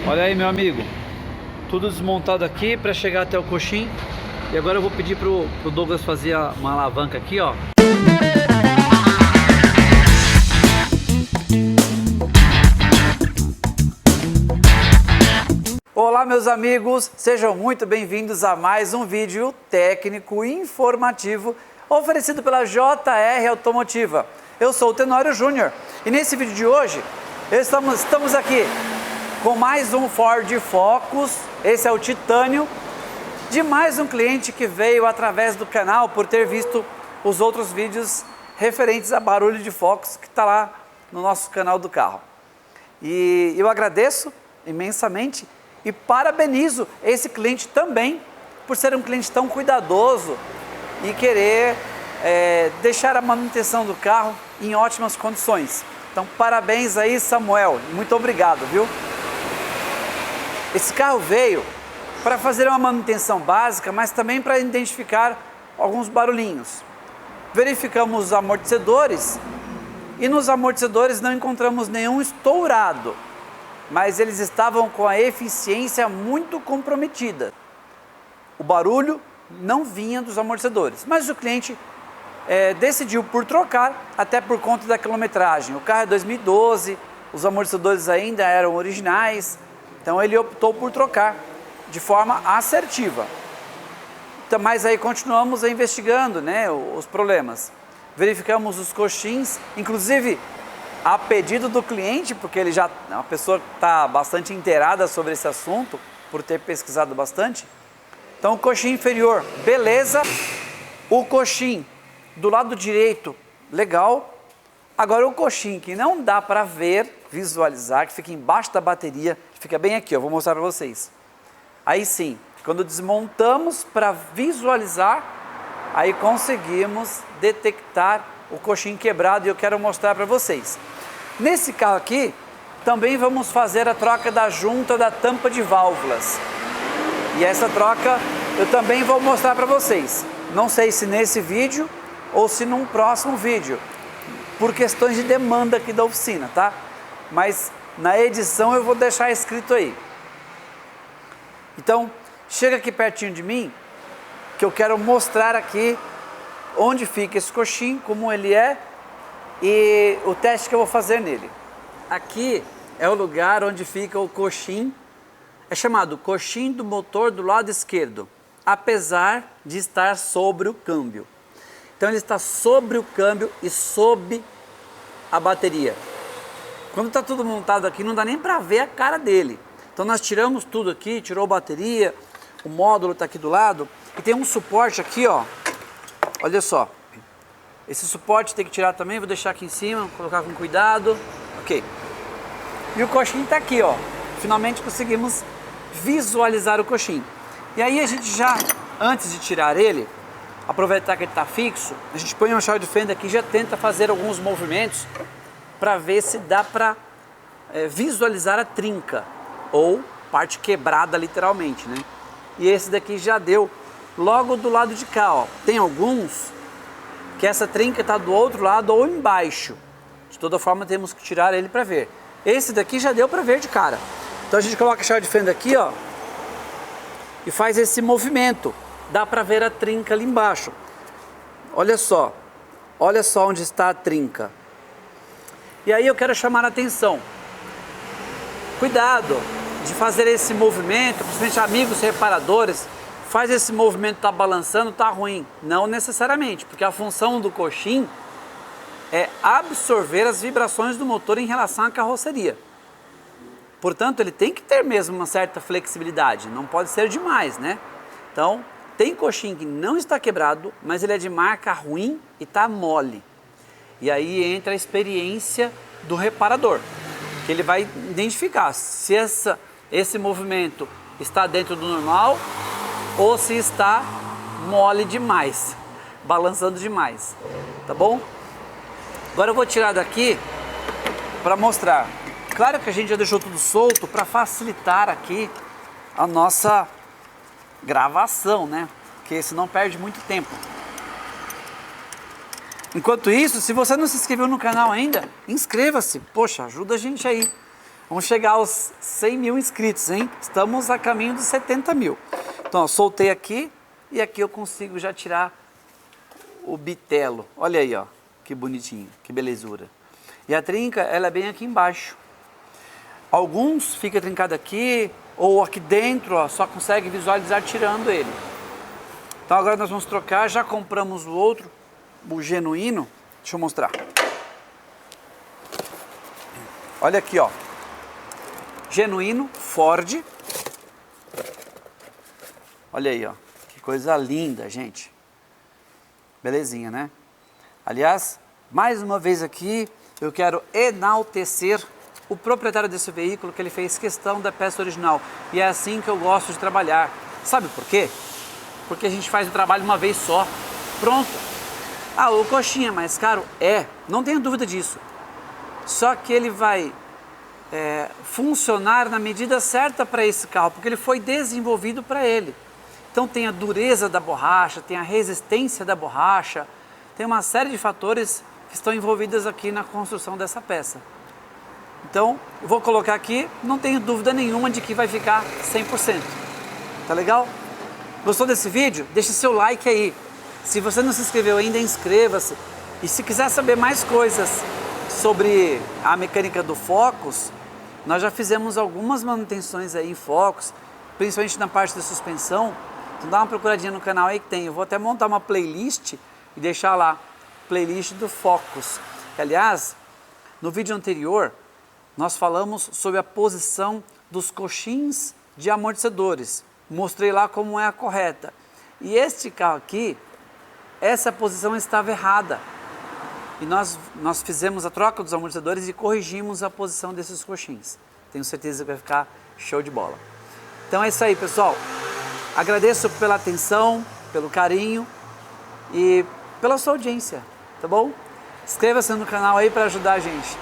Olha aí, meu amigo, tudo desmontado aqui para chegar até o coxim. E agora eu vou pedir pro Douglas fazer uma alavanca aqui, ó. Olá, meus amigos, sejam muito bem-vindos a mais um vídeo técnico informativo oferecido pela JR Automotiva. Eu sou o Tenório Júnior e nesse vídeo de hoje estamos aqui com mais um Ford Focus, esse é o Titânio, de mais um cliente que veio através do canal por ter visto os outros vídeos referentes a barulho de Focus que está lá no nosso canal do carro. E eu agradeço imensamente e parabenizo esse cliente também por ser um cliente tão cuidadoso e querer deixar a manutenção do carro em ótimas condições. Então parabéns aí, Samuel, muito obrigado, viu? Esse carro veio para fazer uma manutenção básica, mas também para identificar alguns barulhinhos. Verificamos os amortecedores e nos amortecedores não encontramos nenhum estourado, mas eles estavam com a eficiência muito comprometida. O barulho não vinha dos amortecedores, mas o cliente decidiu por trocar, até por conta da quilometragem. O carro é 2012, os amortecedores ainda eram originais, então ele optou por trocar de forma assertiva. Então, mas aí continuamos investigando, né, os problemas. Verificamos os coxins, inclusive a pedido do cliente, porque ele já é uma pessoa que está bastante inteirada sobre esse assunto, por ter pesquisado bastante. Então o coxim inferior, beleza. O coxim do lado direito, legal. Agora o coxim que não dá para ver, visualizar, que fica embaixo da bateria, fica bem aqui, eu vou mostrar para vocês. Aí sim, quando desmontamos para visualizar, aí conseguimos detectar o coxim quebrado e eu quero mostrar para vocês. Nesse carro aqui, também vamos fazer a troca da junta da tampa de válvulas. E essa troca eu também vou mostrar para vocês. Não sei se nesse vídeo ou se num próximo vídeo, por questões de demanda aqui da oficina, tá? Mas na edição eu vou deixar escrito aí. Então, chega aqui pertinho de mim, que eu quero mostrar aqui onde fica esse coxim, como ele é e o teste que eu vou fazer nele. Aqui é o lugar onde fica o coxim, é chamado coxim do motor do lado esquerdo, apesar de estar sobre o câmbio. Então ele está sobre o câmbio e sob a bateria. Quando está tudo montado aqui, não dá nem para ver a cara dele. Então nós tiramos tudo aqui, tirou a bateria, o módulo está aqui do lado e tem um suporte aqui, ó. Olha só. Esse suporte tem que tirar também, vou deixar aqui em cima, colocar com cuidado. Ok. E o coxim está aqui, ó. Finalmente conseguimos visualizar o coxim. E aí a gente já, antes de tirar ele, aproveitar que ele está fixo, a gente põe uma chave de fenda aqui e já tenta fazer alguns movimentos para ver se dá para visualizar a trinca ou parte quebrada literalmente, né? E esse daqui já deu logo do lado de cá, ó. Tem alguns que essa trinca está do outro lado ou embaixo. De toda forma temos que tirar ele para ver. Esse daqui já deu para ver de cara. Então a gente coloca a chave de fenda aqui, ó, e faz esse movimento. Dá para ver a trinca ali embaixo. Olha só onde está a trinca. E aí eu quero chamar a atenção. Cuidado de fazer esse movimento, principalmente amigos reparadores, faz esse movimento, tá balançando, tá ruim. Não necessariamente, porque a função do coxim é absorver as vibrações do motor em relação à carroceria. Portanto, ele tem que ter mesmo uma certa flexibilidade, não pode ser demais, né? Então, tem coxim que não está quebrado, mas ele é de marca ruim e está mole. E aí entra a experiência do reparador, que ele vai identificar se esse movimento está dentro do normal ou se está mole demais, balançando demais, tá bom? Agora eu vou tirar daqui para mostrar. Claro que a gente já deixou tudo solto para facilitar aqui a nossa gravação, né? Porque senão perde muito tempo. Enquanto isso, se você não se inscreveu no canal ainda, inscreva-se. Poxa, ajuda a gente aí. Vamos chegar aos 100 mil inscritos, hein? Estamos a caminho dos 70 mil. Então, ó, soltei aqui e aqui eu consigo já tirar o bitelo. Olha aí, ó, que bonitinho, que belezura. E a trinca, ela é bem aqui embaixo. Alguns fica trincado aqui ou aqui dentro, ó, só consegue visualizar tirando ele. Então agora nós vamos trocar, já compramos o outro, o genuíno. Deixa eu mostrar. Olha aqui, ó. Genuíno Ford. Olha aí, ó. Que coisa linda, gente. Belezinha, né? Aliás, mais uma vez aqui, eu quero enaltecer o proprietário desse veículo, que ele fez questão da peça original. E é assim que eu gosto de trabalhar. Sabe por quê? Porque a gente faz o trabalho uma vez só. Pronto. Ah, o coxinha é mais caro? É, não tenha dúvida disso. Só que ele vai funcionar na medida certa para esse carro, porque ele foi desenvolvido para ele. Então tem a dureza da borracha, tem a resistência da borracha, tem uma série de fatores que estão envolvidos aqui na construção dessa peça. Então, eu vou colocar aqui, não tenho dúvida nenhuma de que vai ficar 100%. Tá legal? Gostou desse vídeo? Deixa seu like aí. Se você não se inscreveu ainda, inscreva-se. E se quiser saber mais coisas sobre a mecânica do Focus, nós já fizemos algumas manutenções aí em Focus, principalmente na parte da suspensão. Então dá uma procuradinha no canal aí que tem. Eu vou até montar uma playlist e deixar lá, playlist do Focus. Aliás, no vídeo anterior, nós falamos sobre a posição dos coxins de amortecedores. Mostrei lá como é a correta. E este carro aqui, essa posição estava errada. E nós fizemos a troca dos amortecedores e corrigimos a posição desses coxins. Tenho certeza que vai ficar show de bola. Então é isso aí, pessoal. Agradeço pela atenção, pelo carinho e pela sua audiência, tá bom? Inscreva-se no canal aí para ajudar a gente.